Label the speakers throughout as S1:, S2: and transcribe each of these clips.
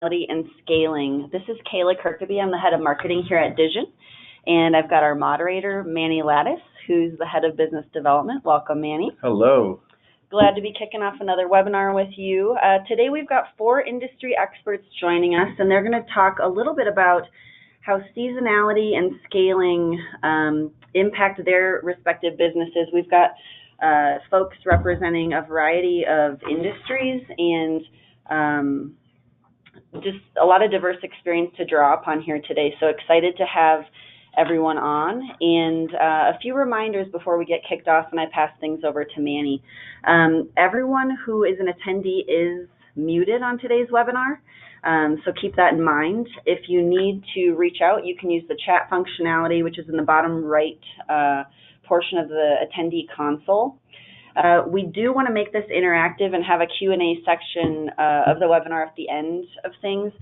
S1: and Scaling. This is Kayla Kirkaby. I'm the head of marketing here at Digion, and I've got our moderator, Manny Lattis, who's the head of business development. Welcome, Manny.
S2: Hello.
S1: Glad to be kicking off another webinar with you. Today we've got 4 industry experts joining us, and they're going to talk a little bit about how seasonality and scaling impact their respective businesses. We've got folks representing a variety of industries and just a lot of diverse experience to draw upon here today. So excited to have everyone on. And a few reminders before we get kicked off and I pass things over to Manny. Everyone who is an attendee is muted on today's webinar. So keep that in mind. If you need to reach out, you can use the chat functionality, which is in the bottom right portion of the attendee console. We do want to make this interactive and have a Q&A section of the webinar at the end of things.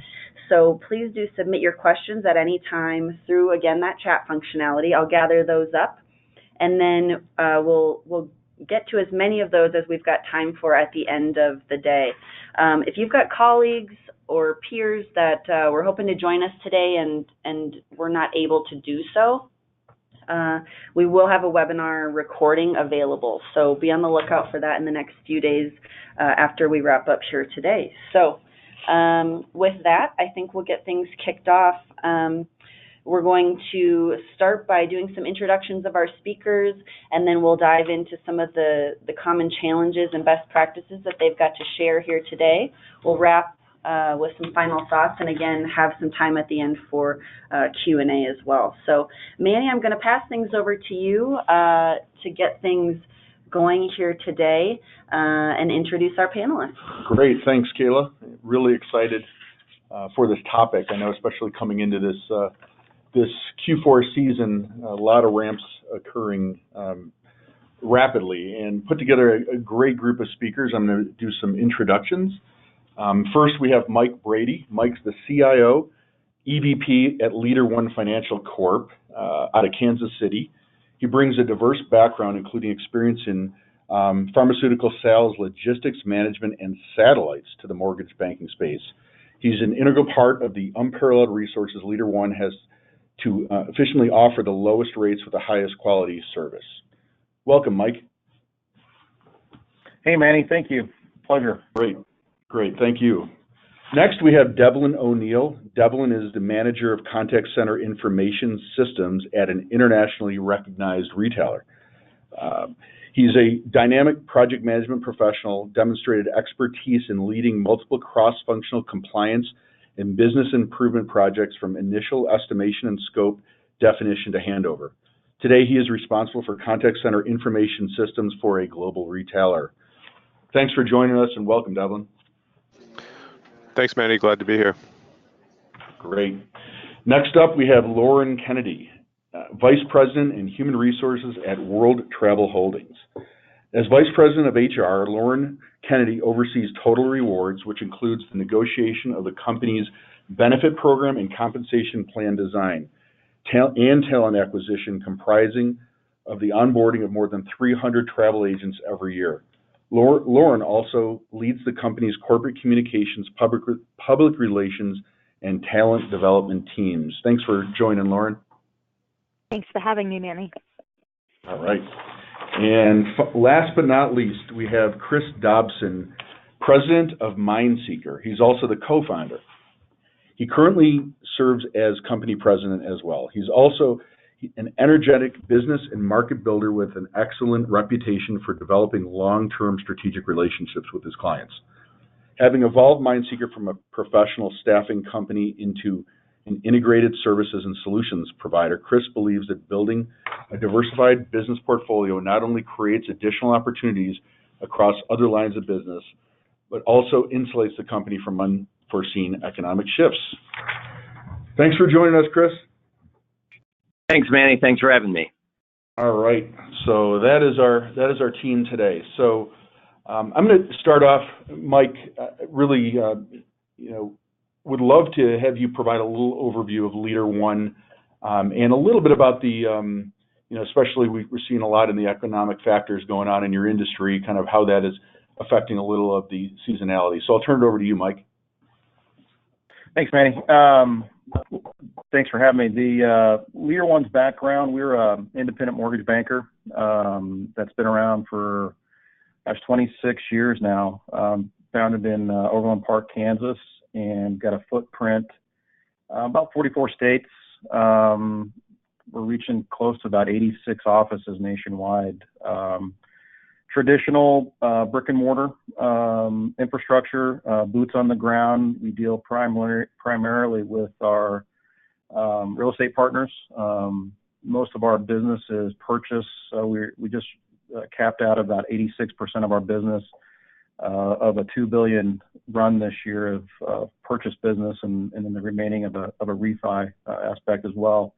S1: So please do submit your questions at any time through, again, that chat functionality. I'll gather those up, and then we'll get to as many of those as we've got time for at the end of the day. If you've got colleagues or peers that were hoping to join us today and we're not able to do so, we will have a webinar recording available, so be on the lookout for that in the next few days after we wrap up here today. So with that, I think we'll get things kicked off. We're going to start by doing some introductions of our speakers, and then we'll dive into some of the common challenges and best practices that they've got to share here today. We'll wrap with some final thoughts, and again, have some time at the end for Q&A as well. So, Manny, I'm going to pass things over to you to get things going here today and introduce our panelists.
S2: Great, thanks, Kayla. Really excited for this topic. I know, especially coming into this Q4 season, a lot of ramps occurring rapidly, and put together a great group of speakers. I'm going to do some introductions. First, we have Mike Brady. Mike's the CIO, EVP at LeaderOne Financial Corp. Out of Kansas City. He brings a diverse background, including experience in pharmaceutical sales, logistics management, and satellites to the mortgage banking space. He's an integral part of the unparalleled resources LeaderOne has to efficiently offer the lowest rates with the highest quality service. Welcome, Mike.
S3: Hey, Manny. Thank you. Pleasure.
S2: Great, thank you. Next, we have Devlin O'Neill. Devlin is the manager of contact center information systems at an internationally recognized retailer. He's a dynamic project management professional, demonstrated expertise in leading multiple cross-functional compliance and business improvement projects from initial estimation and scope definition to handover. Today, he is responsible for contact center information systems for a global retailer. Thanks for joining us, and welcome, Devlin.
S4: Thanks, Manny. Glad to be here.
S2: Great. Next up, we have Lauren Kennedy, Vice President in Human Resources at World Travel Holdings. As Vice President of HR, Lauren Kennedy oversees total rewards, which includes the negotiation of the company's benefit program and compensation plan design, and talent acquisition, comprising of the onboarding of more than 300 travel agents every year. Lauren also leads the company's corporate communications, public relations, and talent development teams. Thanks for joining, Lauren.
S5: Thanks for having me, Manny.
S2: All right. And last but not least, we have Chris Dobson, president of mindseeker. He's also the co-founder. He currently serves as company president as well. He's also an energetic business and market builder with an excellent reputation for developing long-term strategic relationships with his clients. Having evolved mindseeker from a professional staffing company into an integrated services and solutions provider, Chris believes that building a diversified business portfolio not only creates additional opportunities across other lines of business, but also insulates the company from unforeseen economic shifts. Thanks for joining us, Chris.
S6: Thanks, Manny. Thanks for having me.
S2: All right. So that is our team today. So I'm going to start off, Mike. Really, would love to have you provide a little overview of LeaderOne and a little bit about the, especially we're seeing a lot in the economic factors going on in your industry, kind of how that is affecting a little of the seasonality. So I'll turn it over to you, Mike.
S3: Thanks, Manny. Thanks for having me. The LeaderOne's background, we're an independent mortgage banker that's been around for, 26 years now. Founded in Overland Park, Kansas, and got a footprint about 44 states. We're reaching close to about 86 offices nationwide. Traditional brick and mortar infrastructure, boots on the ground. We deal primarily with our real estate partners. Most of our business is purchase. We just capped out about 86% of our business of a $2 billion run this year of purchase business, and then the remaining of a refi aspect as well.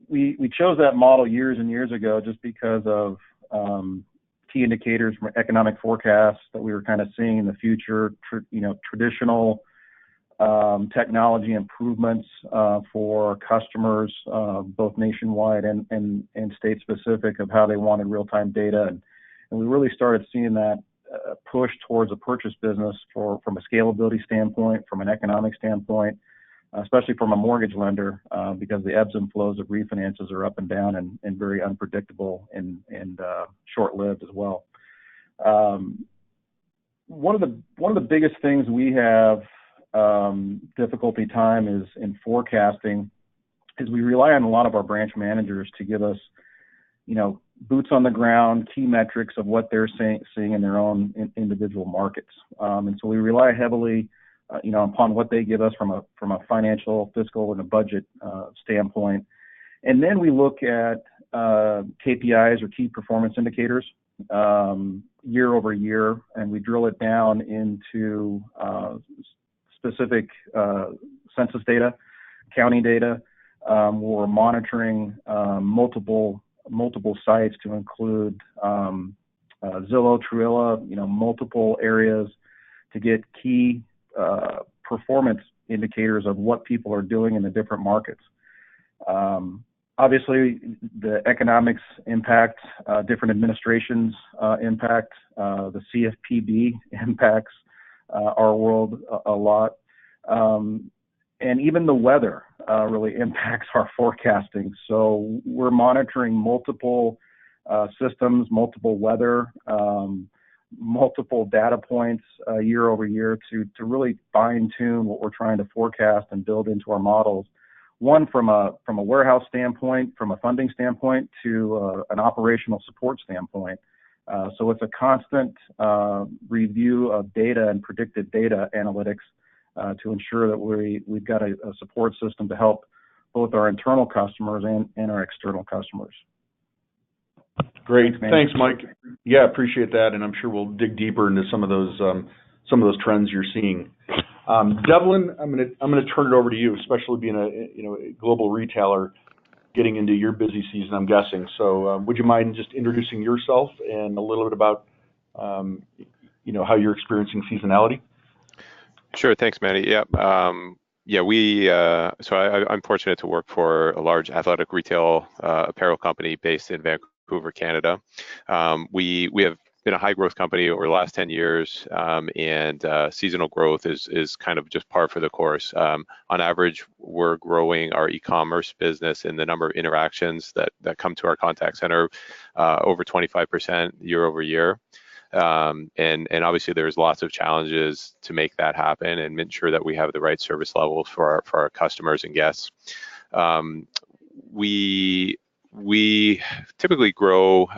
S3: We chose that model years and years ago just because of key indicators from economic forecasts that we were kind of seeing in the future. Traditional technology improvements for customers, both nationwide and state specific, of how they wanted real-time data, and we really started seeing that push towards a purchase business from a scalability standpoint, from an economic standpoint, especially from a mortgage lender, because the ebbs and flows of refinances are up and down and very unpredictable and short-lived as well. One of the biggest things we have difficulty time is in forecasting, is we rely on a lot of our branch managers to give us, boots on the ground, key metrics of what they're seeing in their own individual markets. And so we rely heavily upon what they give us from a financial, fiscal, and a budget standpoint. And then we look at KPIs, or key performance indicators, year over year, and we drill it down into specific census data, county data. We're monitoring multiple sites to include Zillow, Truilla, multiple areas, to get key performance indicators of what people are doing in the different markets. Obviously, the economics impact, different administrations impact, the CFPB impacts our world a lot. And even the weather really impacts our forecasting. So we're monitoring multiple systems, multiple weather, multiple data points year over year to really fine tune what we're trying to forecast and build into our models. One, from a warehouse standpoint, from a funding standpoint, to an operational support standpoint. So it's a constant review of data and predictive data analytics to ensure that we've got a support system to help both our internal customers and our external customers.
S2: Great, thanks, Mike. Yeah, appreciate that, and I'm sure we'll dig deeper into some of those trends you're seeing. Devlin, I'm gonna turn it over to you, especially being a global retailer, getting into your busy season, I'm guessing. So would you mind just introducing yourself and a little bit about how you're experiencing seasonality?
S4: Sure, thanks, Manny. Yeah, I'm fortunate to work for a large athletic retail apparel company based in Vancouver, Canada. We have been a high growth company over the last 10 years, and seasonal growth is kind of just par for the course. On average, we're growing our e-commerce business and the number of interactions that come to our contact center over 25% year over year. And obviously there's lots of challenges to make that happen and make sure that we have the right service levels for our customers and guests. We typically grow,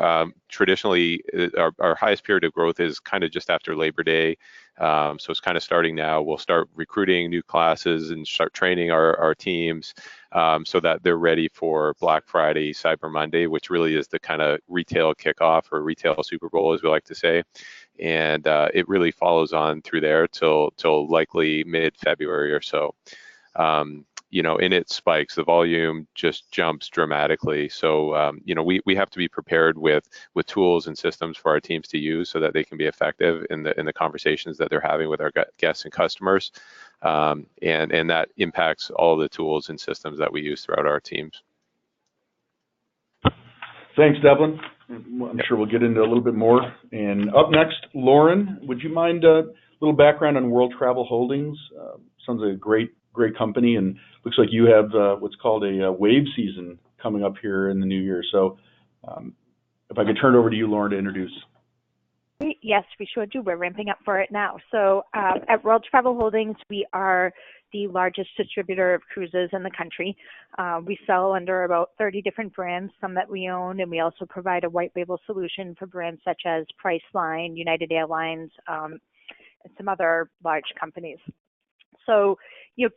S4: traditionally, our highest period of growth is kind of just after Labor Day. So it's kind of starting now. We'll start recruiting new classes and start training our teams so that they're ready for Black Friday, Cyber Monday, which really is the kind of retail kickoff, or retail Super Bowl, as we like to say. And it really follows on through there till likely mid-February or so. And it spikes, the volume just jumps dramatically. So, we have to be prepared with tools and systems for our teams to use so that they can be effective in the conversations that they're having with our guests and customers. And that impacts all the tools and systems that we use throughout our teams.
S2: Thanks, Devlin. I'm sure we'll get into a little bit more. And up next, Lauren, would you mind little background on World Travel Holdings. Sounds like a great company, and looks like you have what's called a wave season coming up here in the new year. So if I could turn it over to you, Lauren, to introduce.
S5: Yes, we sure do. We're ramping up for it now. So at World Travel Holdings, we are the largest distributor of cruises in the country. We sell under about 30 different brands, some that we own, and we also provide a white label solution for brands such as Priceline, United Airlines, and some other large companies. So,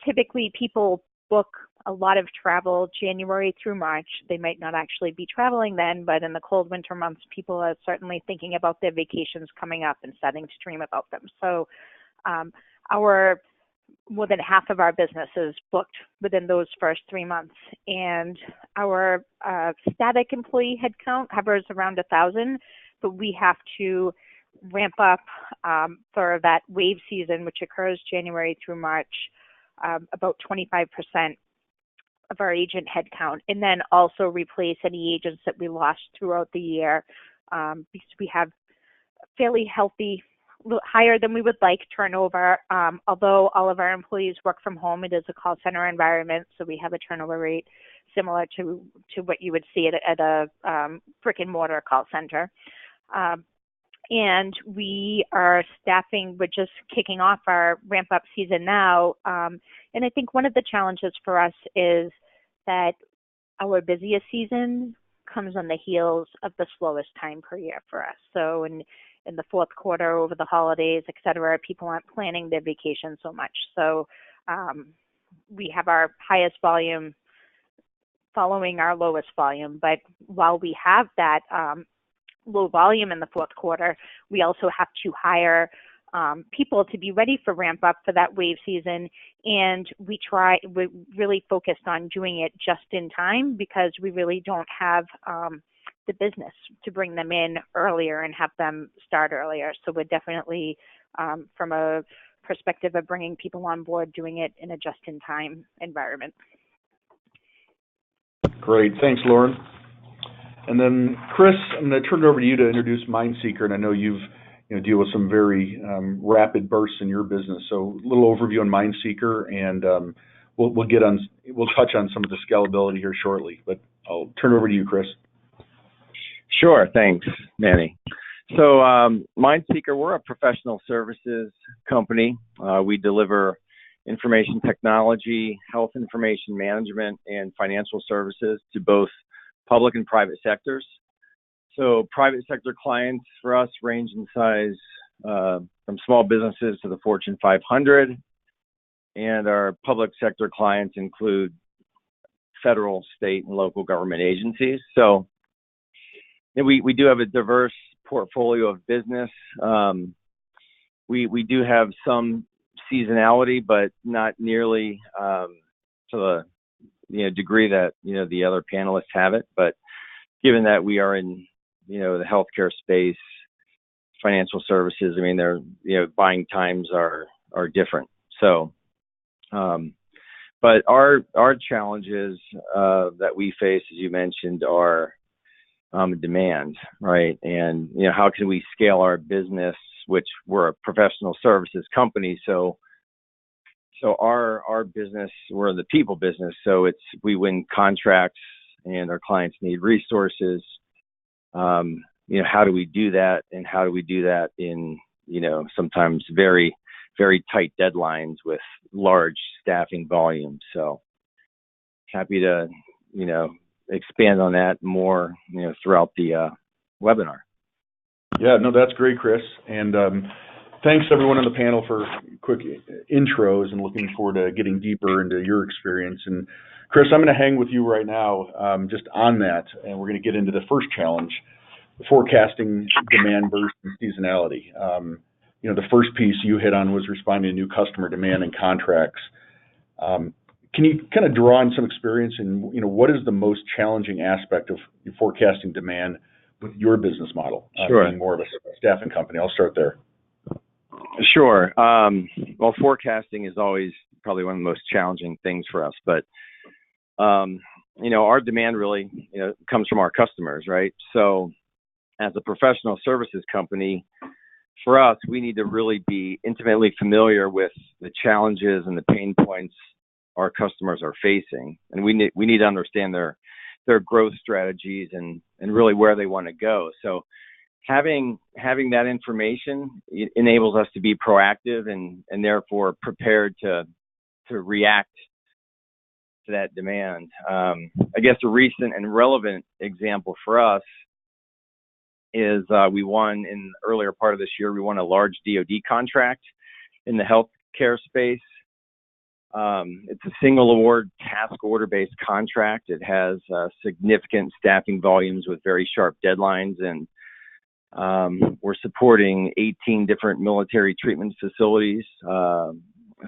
S5: typically people book a lot of travel January through March. They might not actually be traveling then, but in the cold winter months, people are certainly thinking about their vacations coming up and starting to dream about them. So our more than half of our business is booked within those first 3 months. And our static employee headcount hovers around 1,000, but we have to ramp up for that wave season, which occurs January through March, about 25% of our agent headcount, and then also replace any agents that we lost throughout the year, because we have fairly healthy, higher than we would like turnover. Although all of our employees work from home, it is a call center environment, so we have a turnover rate similar to what you would see at a brick and mortar call center. And we are staffing, we're just kicking off our ramp up season now. And I think one of the challenges for us is that our busiest season comes on the heels of the slowest time per year for us. So in the fourth quarter, over the holidays, et cetera, people aren't planning their vacation so much. So we have our highest volume following our lowest volume. But while we have that low volume in the fourth quarter, we also have to hire people to be ready for ramp up for that wave season. And we're really focused on doing it just in time, because we really don't have the business to bring them in earlier and have them start earlier. So we're definitely, from a perspective of bringing people on board, doing it in a just in time environment.
S2: Great. Thanks, Lauren. And then, Chris, I'm going to turn it over to you to introduce mindseeker, and I know you've deal with some very rapid bursts in your business. So a little overview on mindseeker, and we'll touch on some of the scalability here shortly. But I'll turn it over to you, Chris.
S6: Sure, thanks, Manny. So mindseeker, we're a professional services company. We deliver information technology, health information management, and financial services to both public and private sectors. So private sector clients for us range in size from small businesses to the Fortune 500, and our public sector clients include federal, state, and local government agencies. So we do have a diverse portfolio of business. We do have some seasonality, but not nearly to the degree that the other panelists have it. But given that we are in the healthcare space, financial services, I mean, they're buying times are different. So, but our challenges that we face, as you mentioned, are demand, right? And how can we scale our business, which we're a professional services company, so our business, we're in the people business, so we win contracts and our clients need resources. How do we do that, and how do we do that in sometimes very, very tight deadlines with large staffing volumes? So happy to expand on that more throughout the webinar.
S2: Yeah, no, that's great, Chris. And thanks everyone on the panel for quick intros, and looking forward to getting deeper into your experience. And Chris, I'm going to hang with you right now just on that, and we're going to get into the first challenge, forecasting demand burst and seasonality. The first piece you hit on was responding to new customer demand and contracts. Can you kind of draw on some experience in, what is the most challenging aspect of forecasting demand with your business model?
S6: Sure.
S2: Being more of a staffing company. I'll start there.
S6: Sure. Well, forecasting is always probably one of the most challenging things for us, but our demand really comes from our customers, right? So as a professional services company, for us, we need to really be intimately familiar with the challenges and the pain points our customers are facing, and we need to understand their growth strategies and really where they want to go. So having that information enables us to be proactive and therefore prepared to react to that demand. I guess a recent and relevant example for us is we won in the earlier part of this year, we won a large DoD contract in the healthcare space. It's a single award task order based contract. It has significant staffing volumes with very sharp deadlines, and we're supporting 18 different military treatment facilities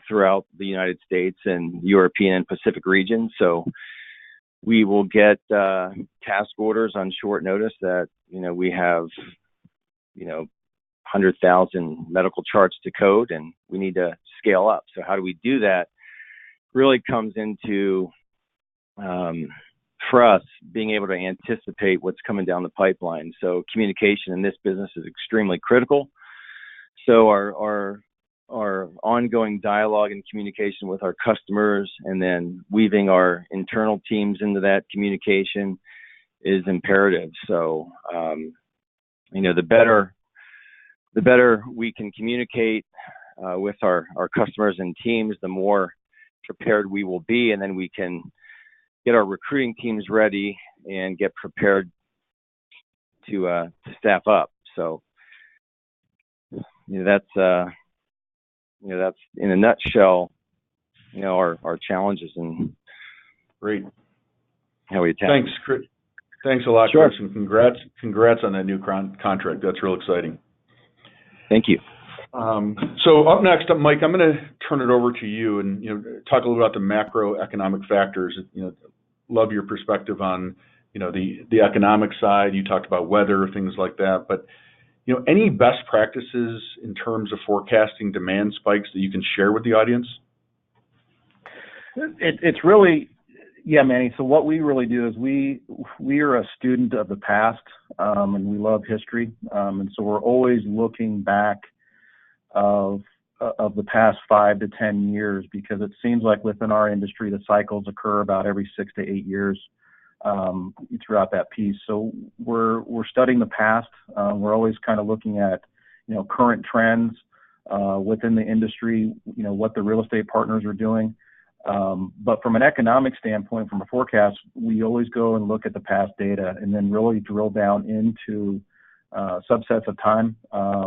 S6: throughout the United States and European and Pacific regions. So we will get task orders on short notice that, we have, 100,000 medical charts to code, and we need to scale up. So how do we do that? Really comes into, for us, being able to anticipate what's coming down the pipeline. So communication in this business is extremely critical. So our ongoing dialogue and communication with our customers, and then weaving our internal teams into that communication, is imperative. So, the better we can communicate with our customers and teams, the more prepared we will be, and then we can get our recruiting teams ready and get prepared to staff up. So, that's in a nutshell, our challenges and
S2: Great.
S6: how we attack.
S2: Thanks, Chris. Thanks a lot,
S6: Sure.
S2: Chris, and congrats on that new contract. That's real exciting.
S6: Thank you.
S2: So up next, Mike, I'm going to turn it over to you and talk a little about the macroeconomic factors. Love your perspective on the economic side. You talked about weather, things like that, but any best practices in terms of forecasting demand spikes that you can share with the audience?
S3: It's really, yeah, Manny. So what we really do is we are a student of the past, and we love history, and so we're always looking back of the past 5 to 10 years, because it seems like within our industry the cycles occur about every 6 to 8 years throughout that piece. So we're studying the past. We're always kind of looking at current trends within the industry, what the real estate partners are doing. But from an economic standpoint, from a forecast, we always go and look at the past data and then really drill down into subsets of time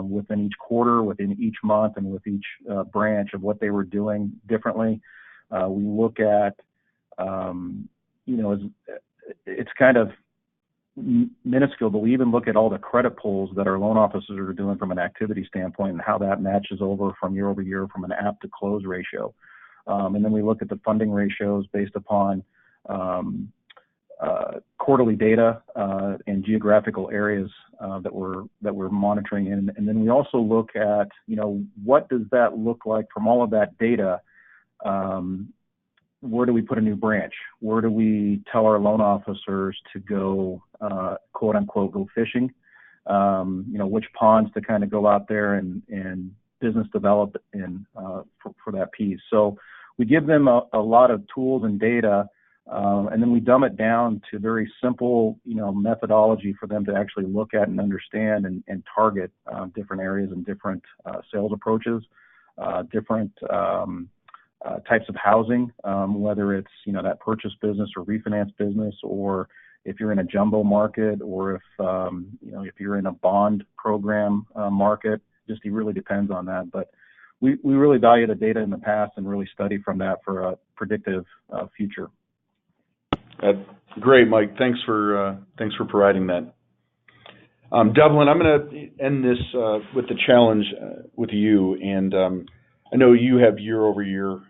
S3: within each quarter, within each month, and with each branch of what they were doing differently. We look at, it's kind of minuscule, but we even look at all the credit pulls that our loan officers are doing from an activity standpoint and how that matches over from year over year from an app to close ratio. And then we look at the funding ratios based upon quarterly data and geographical areas that we're monitoring. And then we also look at, what does that look like from all of that data? Where do we put a new branch? Where do we tell our loan officers to go, quote unquote, go fishing? Which ponds to kind of go out there and business develop in for that piece. So we give them a lot of tools and data, and then we dumb it down to very simple, methodology for them to actually look at and understand and target different areas and different sales approaches, different types of housing, whether it's, that purchase business or refinance business, or if you're in a jumbo market, or if you're in a bond program market. Just it really depends on that. But we really value the data in the past and really study from that for a predictive future.
S2: Great, Mike. Thanks for providing that. Devlin, I'm going to end this with the challenge with you, and I know you have year-over-year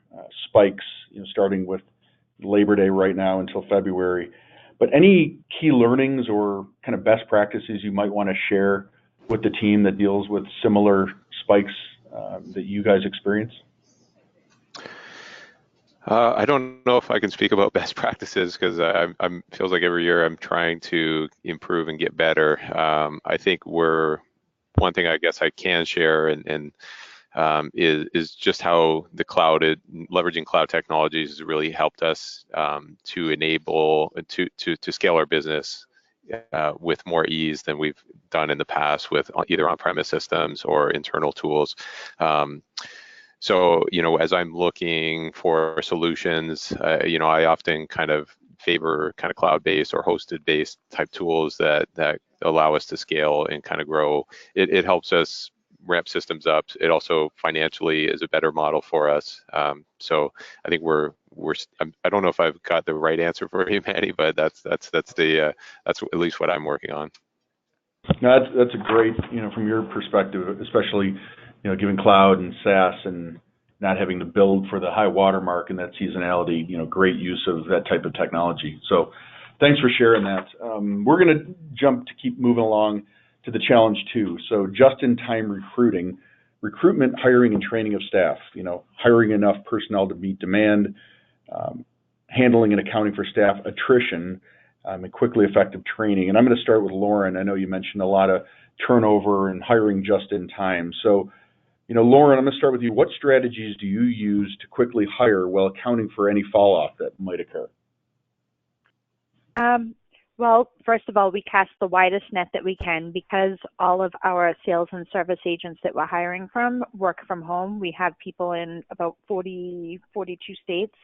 S2: spikes, starting with Labor Day right now until February. But any key learnings or kind of best practices you might want to share with the team that deals with similar spikes that you guys experience?
S4: I don't know if I can speak about best practices, because I'm feels like every year I'm trying to improve and get better. I think we're one thing I guess I can share is just how the leveraging cloud technologies has really helped us to enable to scale our business with more ease than we've done in the past with either on-premise systems or internal tools. So, as I'm looking for solutions, I often kind of favor kind of cloud-based or hosted-based type tools that allow us to scale and kind of grow. It helps us ramp systems up. It also financially is a better model for us. So I think I don't know if I've got the right answer for you, Manny, but that's at least what I'm working on.
S2: No, that's a great, from your perspective, especially, given cloud and SaaS and not having to build for the high watermark and that seasonality, great use of that type of technology. So thanks for sharing that. We're going to jump to keep moving along to the challenge 2. So just-in-time recruitment, hiring, and training of staff, hiring enough personnel to meet demand, handling and accounting for staff attrition, and quickly effective training. And I'm going to start with Lauren. I know you mentioned a lot of turnover and hiring just in time. So, Lauren, I'm going to start with you. What strategies do you use to quickly hire while accounting for any fall off that might occur?
S5: Well, first of all, we cast the widest net that we can because all of our sales and service agents that we're hiring from work from home. We have people in about 42 states.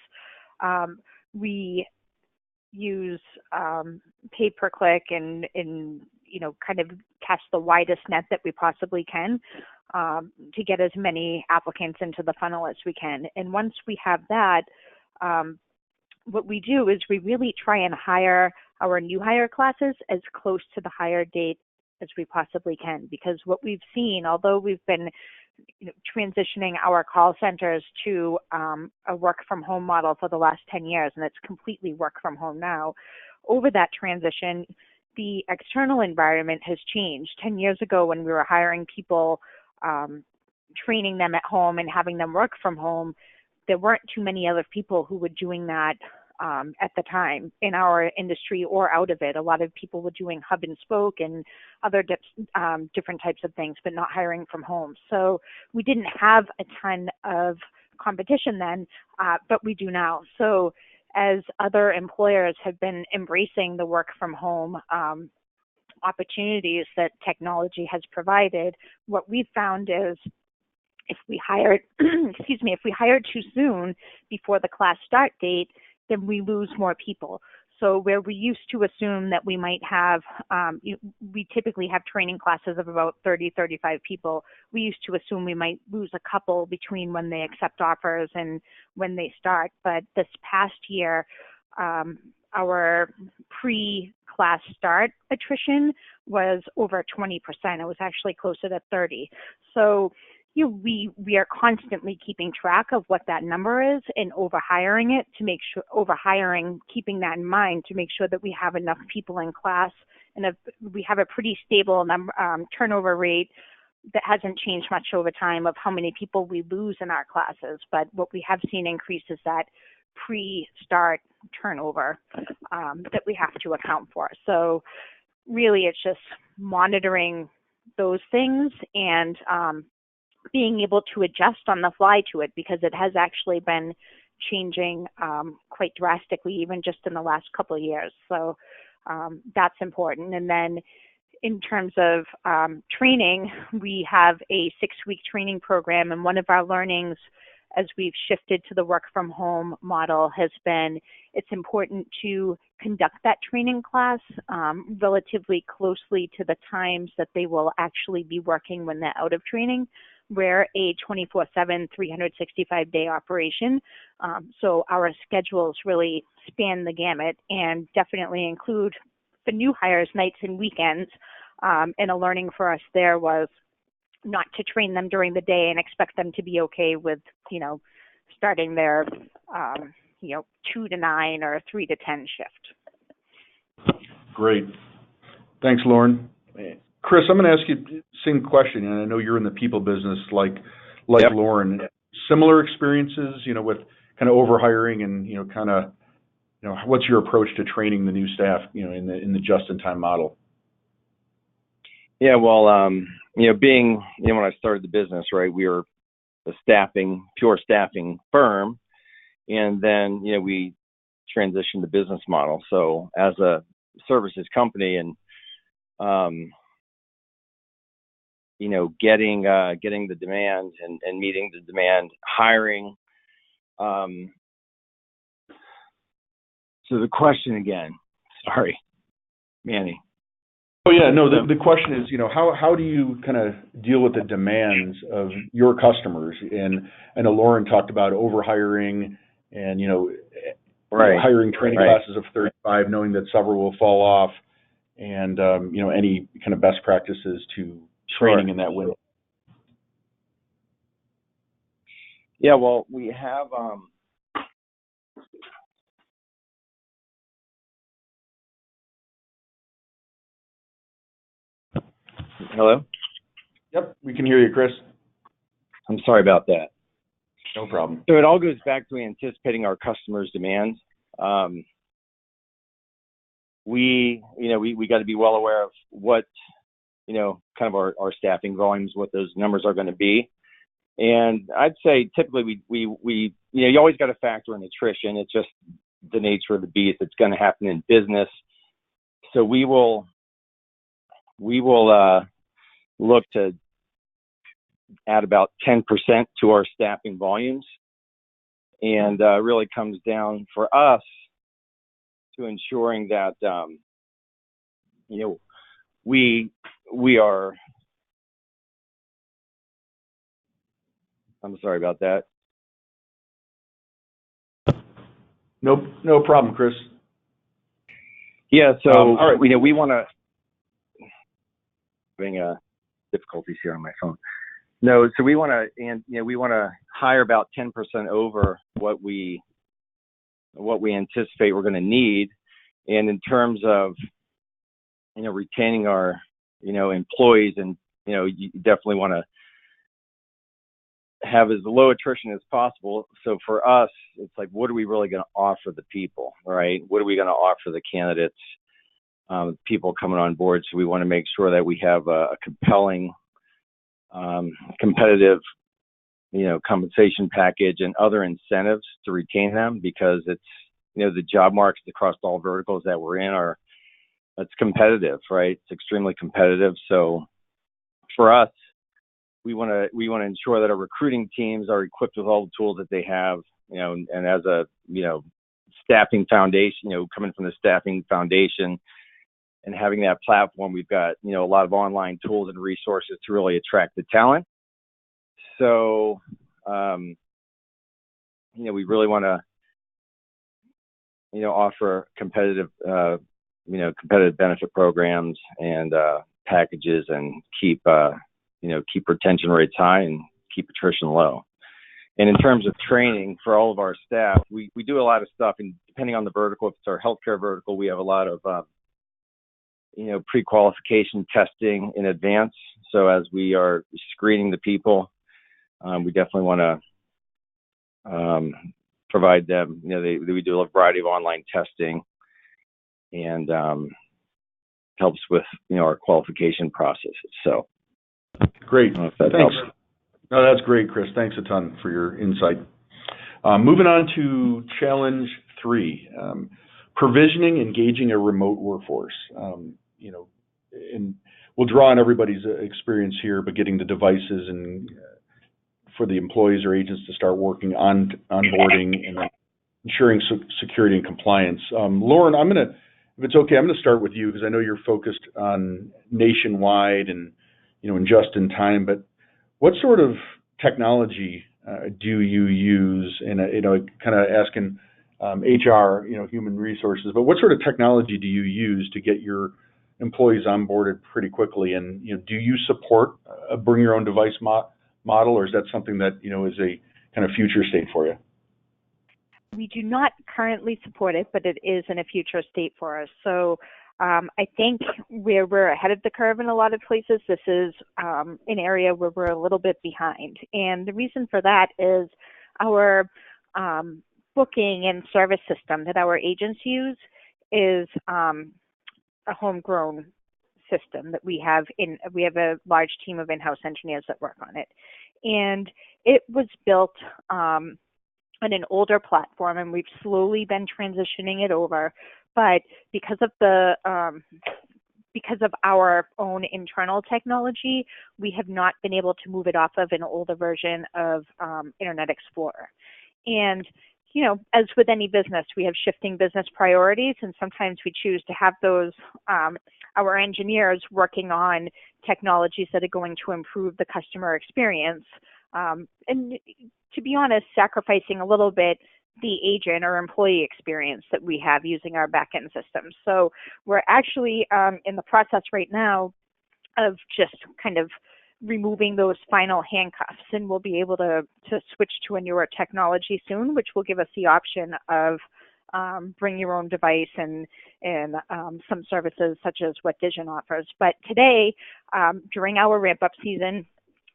S5: We use pay per click and kind of cast the widest net that we possibly can to get as many applicants into the funnel as we can. And once we have that, what we do is we really try and hire our new hire classes as close to the hire date as we possibly can, because what we've seen, although we've been transitioning our call centers to a work from home model for the last 10 years, and it's completely work from home now, over that transition, the external environment has changed. 10 years ago, when we were hiring people, training them at home and having them work from home, there weren't too many other people who were doing that at the time in our industry or out of it. A lot of people were doing hub and spoke and other different types of things, but not hiring from home. So we didn't have a ton of competition then, but we do now. So as other employers have been embracing the work from home opportunities that technology has provided, what we've found is if we hired, if we hired too soon before the class start date, then we lose more people. So where we used to assume that we might have, we typically have training classes of about 30, 35 people. We used to assume we might lose a couple between when they accept offers and when they start. But this past year, our pre-class start attrition was over 20%. It was actually closer to 30. So we are constantly keeping track of what that number is and overhiring it to make sure, keeping that in mind to make sure that we have enough people in class and we have a pretty stable turnover rate that hasn't changed much over time of how many people we lose in our classes. But what we have seen increase is that pre-start turnover that we have to account for. So really it's just monitoring those things and being able to adjust on the fly to it, because it has actually been changing quite drastically, even just in the last couple of years. So that's important. And then in terms of training, we have a 6-week training program. And one of our learnings as we've shifted to the work from home model has been it's important to conduct that training class relatively closely to the times that they will actually be working when they're out of training. We're a 24/7, 365-day operation, so our schedules really span the gamut and definitely include for new hires nights and weekends. And a learning for us there was not to train them during the day and expect them to be okay with, starting their, 2 to 9 or 3 to 10 shift.
S2: Great. Thanks, Lauren. Chris, I'm going to ask you the same question, and I know you're in the people business like
S6: Yep.
S2: Lauren. Similar experiences, with kind of overhiring and, what's your approach to training the new staff, in the just-in-time model?
S6: Yeah, well, being, when I started the business, right, we were a pure staffing firm, and then, we transitioned the business model. So as a services company and, getting the demand and meeting the demand, hiring. So the question again, sorry, Manny.
S2: Oh yeah, no. The question is, how do you kind of deal with the demands of your customers? And I know Lauren talked about overhiring and
S6: Right.
S2: hiring training
S6: Right.
S2: classes of 35, knowing that several will fall off, and any kind of best practices to training in that window.
S6: Yeah, well, we have. Hello?
S2: Yep, we can hear you, Chris.
S6: I'm sorry about that.
S2: No problem.
S6: So it all goes back to anticipating our customers' demands. We got to be well aware of what, kind of our staffing volumes, what those numbers are going to be. And I'd say typically we you always got to factor in attrition. It's just the nature of the beast. It's going to happen in business. So we will look to add about 10% to our staffing volumes, and really comes down for us to ensuring that we are. I'm sorry about that.
S2: Nope, no problem, Chris.
S6: Yeah, so
S2: all right.
S6: we want to having difficulties here on my phone. No, so we want to, and we want to hire about 10% over what we anticipate we're going to need, and in terms of retaining our employees, and you definitely want to have as low attrition as possible. So for us, it's like, what are we really going to offer the people, right? What are we going to offer the candidates, people coming on board? So we want to make sure that we have a compelling, competitive, compensation package and other incentives to retain them, because it's, the job markets across all verticals that we're in it's competitive, right? It's extremely competitive. So for us, we want to ensure that our recruiting teams are equipped with all the tools that they have, and as a, staffing foundation, coming from the staffing foundation and having that platform, we've got, a lot of online tools and resources to really attract the talent. So, we really want to, offer competitive, competitive benefit programs and packages, and keep retention rates high and keep attrition low. And in terms of training for all of our staff, we do a lot of stuff, and depending on the vertical, if it's our healthcare vertical, we have a lot of, pre-qualification testing in advance. So as we are screening the people, we definitely want to provide them, we do a variety of online testing, and helps with, our qualification processes. So.
S2: Great.
S6: Thanks.
S2: Helps. No, that's great, Chris. Thanks a ton for your insight. Moving on to challenge 3, provisioning, engaging a remote workforce. And we'll draw on everybody's experience here, but getting the devices and for the employees or agents to start working on onboarding and ensuring security and compliance. Lauren, if it's okay, I'm going to start with you, because I know you're focused on nationwide and and just in time. But what sort of technology do you use? And kind of asking HR, human resources. But what sort of technology do you use to get your employees onboarded pretty quickly? And do you support a bring your own device model, or is that something that is a kind of future state for you?
S5: We do not currently support it, but it is in a future state for us. So I think where we're ahead of the curve in a lot of places, this is an area where we're a little bit behind. And the reason for that is our booking and service system that our agents use is a homegrown system that we have a large team of in-house engineers that work on it. And it was built on an older platform, and we've slowly been transitioning it over. But because of our own internal technology, we have not been able to move it off of an older version of Internet Explorer. And as with any business, we have shifting business priorities, and sometimes we choose to have those, our engineers working on technologies that are going to improve the customer experience. And to be honest, sacrificing a little bit the agent or employee experience that we have using our back-end systems. So we're actually in the process right now of just kind of removing those final handcuffs, and we'll be able to switch to a newer technology soon, which will give us the option of bring your own device and some services such as what Vision offers. But today, during our ramp-up season,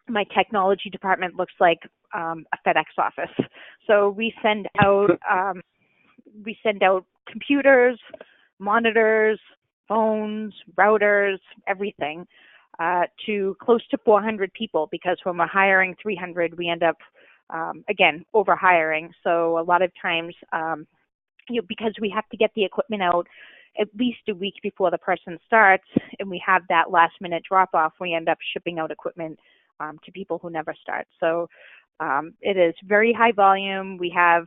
S5: my technology department looks like a FedEx office. So we send out computers, monitors, phones, routers, everything to close to 400 people, because when we're hiring 300, we end up again overhiring. So a lot of times, because we have to get the equipment out at least a week before the person starts, and we have that last minute drop off, we end up shipping out equipment to people who never start. So it is very high volume. We have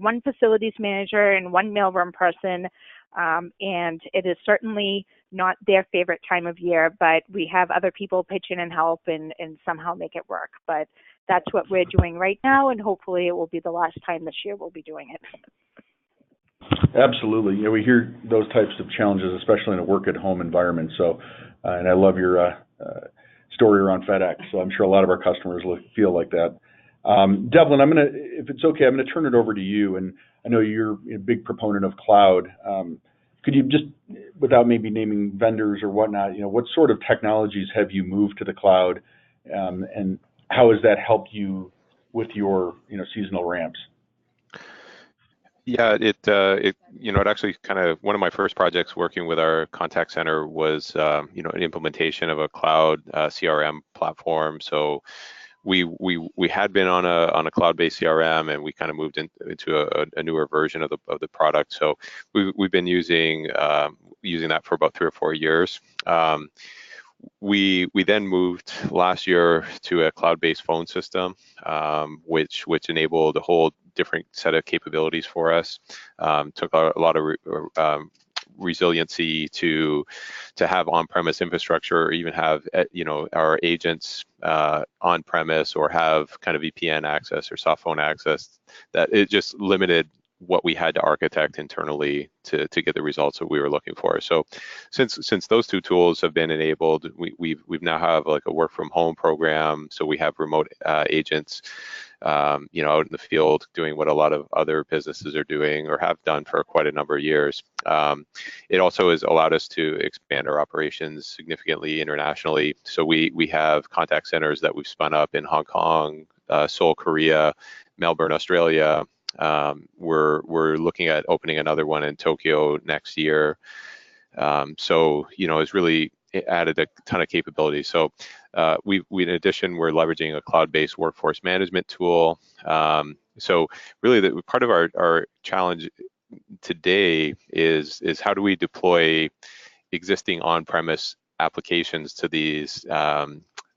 S5: one facilities manager and one mailroom person, and it is certainly not their favorite time of year, but we have other people pitch in and help and somehow make it work. But that's what we're doing right now, and hopefully it will be the last time this year we'll be doing it.
S2: Absolutely. We hear those types of challenges, especially in a work-at-home environment. So, and I love your story around FedEx. So I'm sure a lot of our customers feel like that. Devlin, if it's okay, I'm going to turn it over to you. And I know you're a big proponent of cloud. Could you just, without maybe naming vendors or whatnot, what sort of technologies have you moved to the cloud, and how has that helped you with your, seasonal ramps?
S4: Yeah, it actually kind of, one of my first projects working with our contact center was, an implementation of a cloud CRM platform. So we had been on a cloud-based CRM, and we kind of moved into a newer version of the product. So we've been using that for about 3 or 4 years. We then moved last year to a cloud-based phone system, which enabled a whole different set of capabilities for us. Took a lot of resiliency to have on-premise infrastructure, or even have our agents on-premise, or have kind of VPN access or soft phone access. That it just limited what we had to architect internally to get the results that we were looking for. So since those two tools have been enabled, we've now have like a work from home program. So we have remote agents out in the field doing what a lot of other businesses are doing or have done for quite a number of years. It also has allowed us to expand our operations significantly internationally. So we have contact centers that we've spun up in Hong Kong, Seoul, Korea, Melbourne, Australia. We're looking at opening another one in Tokyo next year. So it's really added a ton of capability. So we in addition, we're leveraging a cloud-based workforce management tool. So really the part of our challenge today is how do we deploy existing on-premise applications to these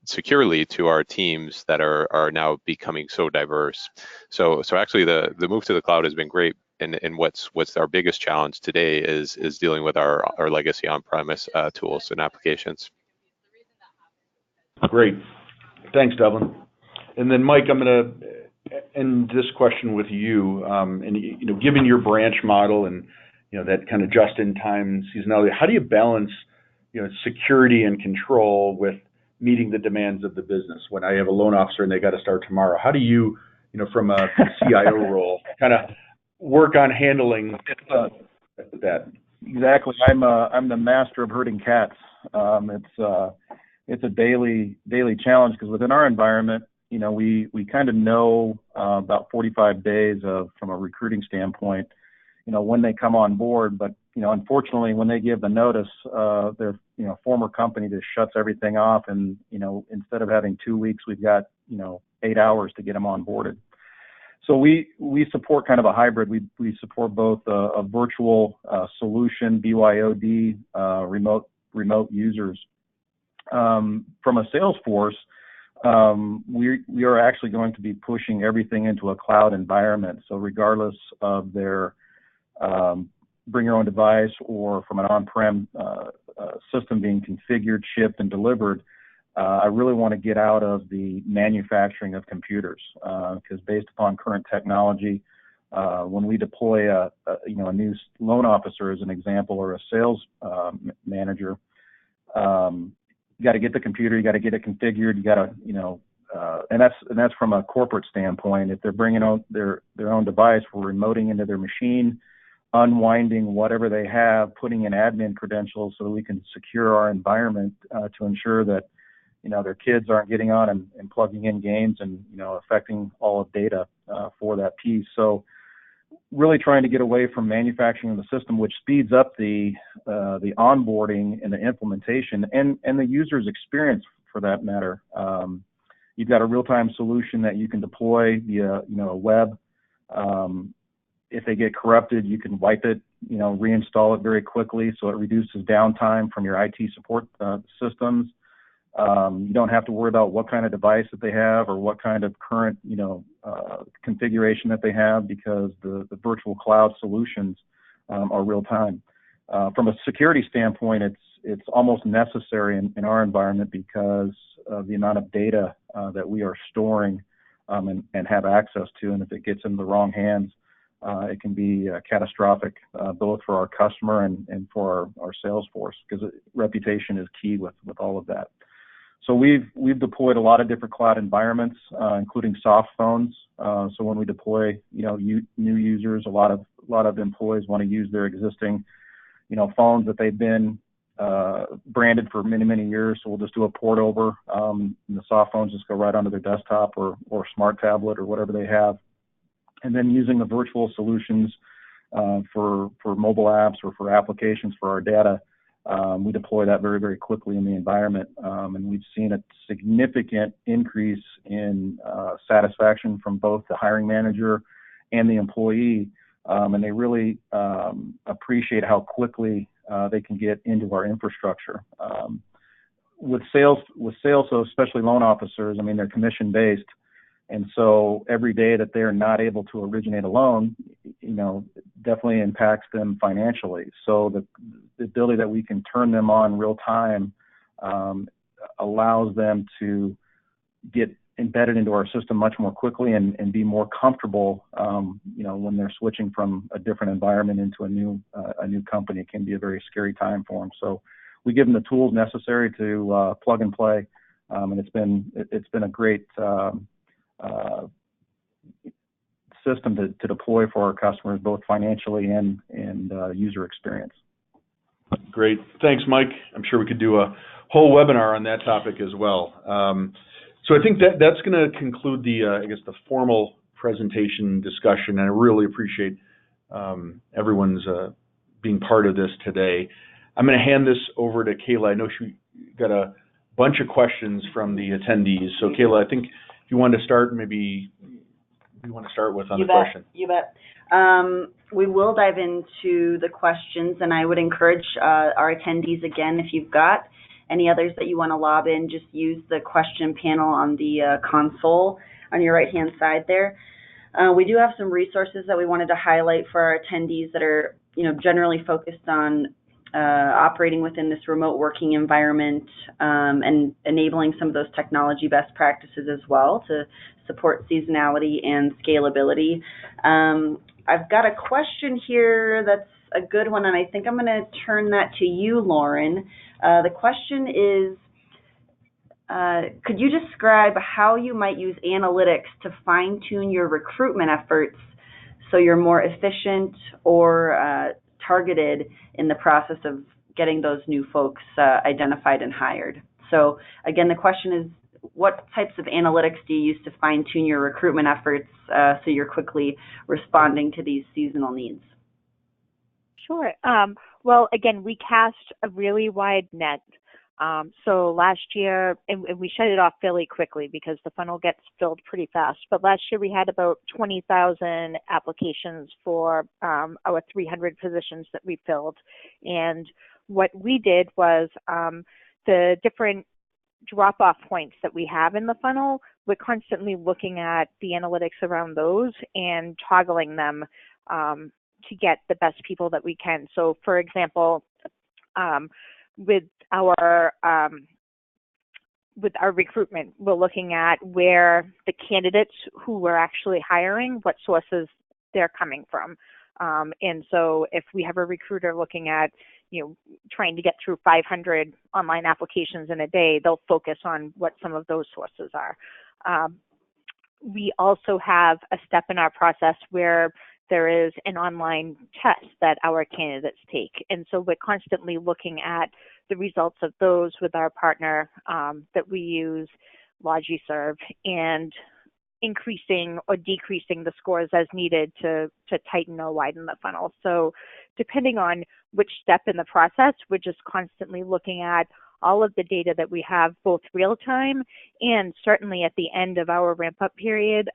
S4: securely to our teams that are now becoming so diverse. So actually the move to the cloud has been great. And what's our biggest challenge today is dealing with our legacy on-premise tools and applications.
S2: Great. Thanks, Devlin. And then Mike, I'm going to end this question with you. And given your branch model and that kind of just-in-time seasonality, how do you balance security and control with meeting the demands of the business? When I have a loan officer and they got to start tomorrow, how do you, from a CIO role, kind of work on handling that?
S3: Exactly. I'm the master of herding cats. It's a daily challenge, because within our environment, we kind of know about 45 days from a recruiting standpoint, when they come on board. But unfortunately, when they give the notice, their former company just shuts everything off, and instead of having 2 weeks, we've got 8 hours to get them onboarded. So we support kind of a hybrid. We support both a virtual solution, BYOD, remote users. From a sales force, we are actually going to be pushing everything into a cloud environment. So regardless of their bring your own device or from an on-prem system being configured, shipped, and delivered, I really want to get out of the manufacturing of computers, because based upon current technology, when we deploy a new loan officer as an example, or a sales manager, you got to get the computer, you got to get it configured, you got to and that's from a corporate standpoint. If they're bringing out their own device, we're remoting into their machine, unwinding whatever they have, putting in admin credentials so that we can secure our environment to ensure that their kids aren't getting on and plugging in games and affecting all of data for that piece. So really trying to get away from manufacturing the system, which speeds up the onboarding and the implementation and the user's experience for that matter. You've got a real-time solution that you can deploy via a web. If they get corrupted, you can wipe it, reinstall it very quickly, so it reduces downtime from your IT support systems. You don't have to worry about what kind of device that they have or what kind of current, configuration that they have, because the virtual cloud solutions are real time. From a security standpoint, it's almost necessary in our environment because of the amount of data that we are storing and have access to, and if it gets in the wrong hands, it can be catastrophic, both for our customer and for our sales force, because reputation is key with all of that. So we've deployed a lot of different cloud environments, including soft phones. So when we deploy, new users, a lot of employees want to use their existing, phones that they've been branded for many, many years. So we'll just do a port over, and the soft phones just go right onto their desktop or smart tablet or whatever they have. And then using the virtual solutions for mobile apps or for applications for our data, we deploy that very, very quickly in the environment. And we've seen a significant increase in satisfaction from both the hiring manager and the employee. And they really appreciate how quickly they can get into our infrastructure. With sales, so especially loan officers, they're commission-based. And so every day that they're not able to originate a loan, definitely impacts them financially. So the ability that we can turn them on real time allows them to get embedded into our system much more quickly and be more comfortable, when they're switching from a different environment into a new company. It can be a very scary time for them. So we give them the tools necessary to plug and play, and it's been a great system to deploy for our customers, both financially and user experience.
S2: Great. Thanks, Mike. I'm sure we could do a whole webinar on that topic as well. So I think that's going to conclude the formal presentation discussion, and I really appreciate everyone's being part of this today. I'm going to hand this over to Kayla. I know she got a bunch of questions from the attendees. So Kayla, I think if you wanted to start, maybe you want to start with on the question.
S1: You bet. We will dive into the questions, and I would encourage our attendees, again, if you've got any others that you want to lob in, just use the question panel on the console on your right-hand side there. We do have some resources that we wanted to highlight for our attendees that are, generally focused on operating within this remote working environment and enabling some of those technology best practices as well to support seasonality and scalability. I've got a question here that's a good one, and I think I'm going to turn that to you, Lauren. The question is, could you describe how you might use analytics to fine-tune your recruitment efforts so you're more efficient or targeted in the process of getting those new folks identified and hired? So again, the question is, what types of analytics do you use to fine-tune your recruitment efforts so you're quickly responding to these seasonal needs?
S5: Sure. Well, again, we cast a really wide net. So last year, and we shut it off fairly quickly because the funnel gets filled pretty fast. But last year we had about 20,000 applications for our 300 positions that we filled. And what we did was the different drop-off points that we have in the funnel, we're constantly looking at the analytics around those and toggling them to get the best people that we can. So, for example, with our recruitment, we're looking at where the candidates who we're actually hiring, what sources they're coming from. And so if we have a recruiter looking at, trying to get through 500 online applications in a day, they'll focus on what some of those sources are. We also have a step in our process where there is an online test that our candidates take. And so we're constantly looking at the results of those with our partner that we use, LogiServe, and increasing or decreasing the scores as needed to tighten or widen the funnel. So depending on which step in the process, we're just constantly looking at all of the data that we have, both real time and certainly at the end of our ramp up period,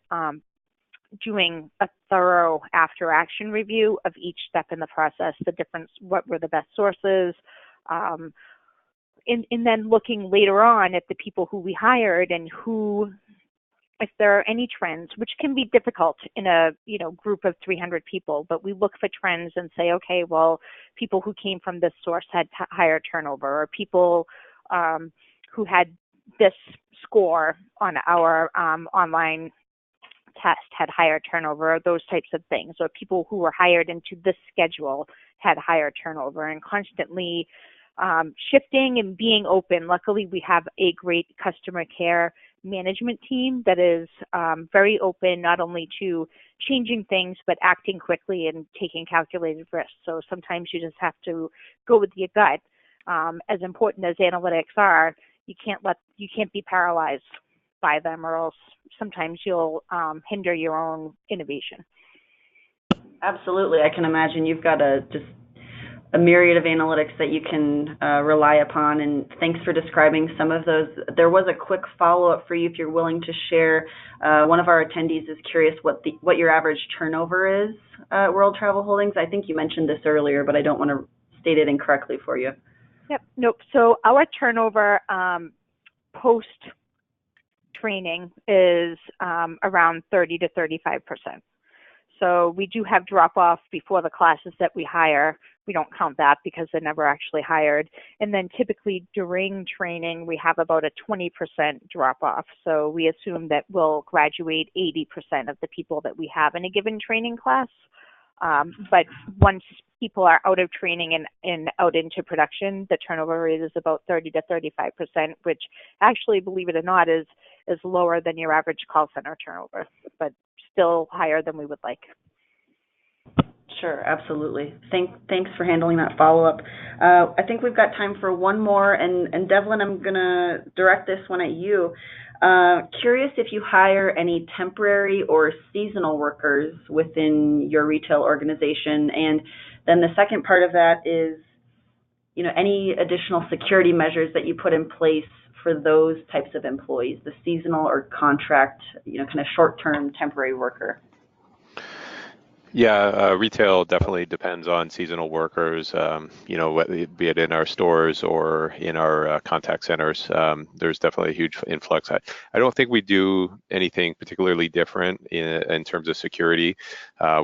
S5: doing a thorough after action review of each step in the process, the difference, what were the best sources, and then looking later on at the people who we hired and if there are any trends, which can be difficult in a group of 300 people, but we look for trends and say, okay, well, people who came from this source had higher turnover, or people who had this score on our online test had higher turnover, those types of things, or people who were hired into this schedule had higher turnover, and constantly shifting and being open. Luckily, we have a great customer care management team that is very open, not only to changing things, but acting quickly and taking calculated risks. So sometimes you just have to go with your gut. As important as analytics are, you can't be paralyzed by them, or else sometimes you'll hinder your own innovation.
S1: Absolutely. I can imagine you've got just a myriad of analytics that you can rely upon, and thanks for describing some of those. There was a quick follow-up for you if you're willing to share. One of our attendees is curious what your average turnover is at World Travel Holdings. I think you mentioned this earlier, but I don't want to state it incorrectly for you.
S5: Yep. Nope. So our turnover post-training is around 30 to 35%. So we do have drop-off before the classes that we hire. We don't count that because they're never actually hired. And then typically during training, we have about a 20% drop-off. So we assume that we'll graduate 80% of the people that we have in a given training class. But once people are out of training and out into production, the turnover rate is about 30 to 35%, which actually, believe it or not, is lower than your average call center turnover, but still higher than we would like.
S1: Sure, absolutely. Thanks for handling that follow-up. I think we've got time for one more, and Devlin, I'm going to direct this one at you. Curious if you hire any temporary or seasonal workers within your retail organization, and then the second part of that is, any additional security measures that you put in place for those types of employees, the seasonal or contract, kind of short-term temporary worker.
S4: Yeah, retail definitely depends on seasonal workers, be it in our stores or in our contact centers. There's definitely a huge influx. I don't think we do anything particularly different in terms of security.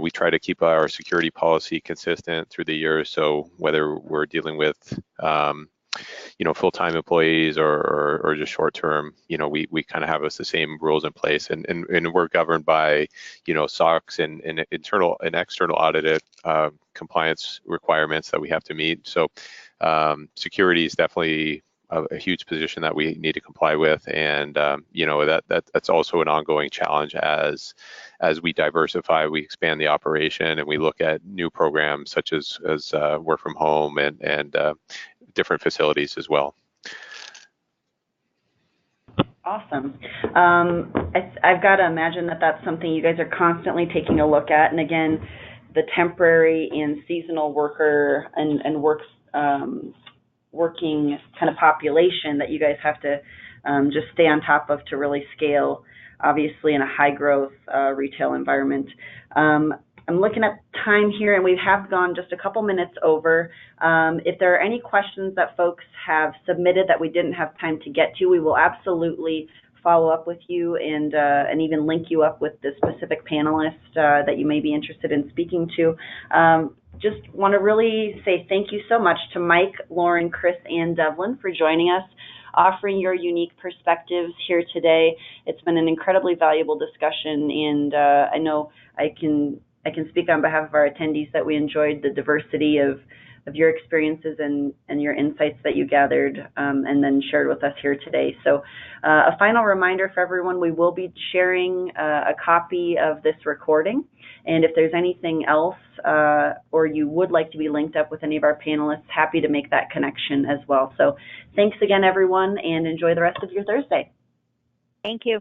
S4: We try to keep our security policy consistent through the year. So whether we're dealing with full-time employees or just short-term, we kind of have the same rules in place, and we're governed by, SOX and internal and external audited compliance requirements that we have to meet. So security is definitely a huge position that we need to comply with, and that's also an ongoing challenge as we diversify, we expand the operation, and we look at new programs such as work from home and different facilities as well.
S1: Awesome. I've got to imagine that that's something you guys are constantly taking a look at. And again, the temporary and seasonal worker and working kind of population that you guys have to just stay on top of to really scale, obviously in a high growth retail environment. I'm looking at time here, and we have gone just a couple minutes over. If there are any questions that folks have submitted that we didn't have time to get to, we will absolutely follow up with you and even link you up with the specific panelist that you may be interested in speaking to. Just want to really say thank you so much to Mike, Lauren, Chris, and Devlin for joining us, offering your unique perspectives here today. It's been an incredibly valuable discussion, and I know I can speak on behalf of our attendees that we enjoyed the diversity of your experiences and your insights that you gathered and then shared with us here today. So a final reminder for everyone, we will be sharing a copy of this recording. And if there's anything else or you would like to be linked up with any of our panelists, happy to make that connection as well. So thanks again, everyone, and enjoy the rest of your Thursday.
S5: Thank you.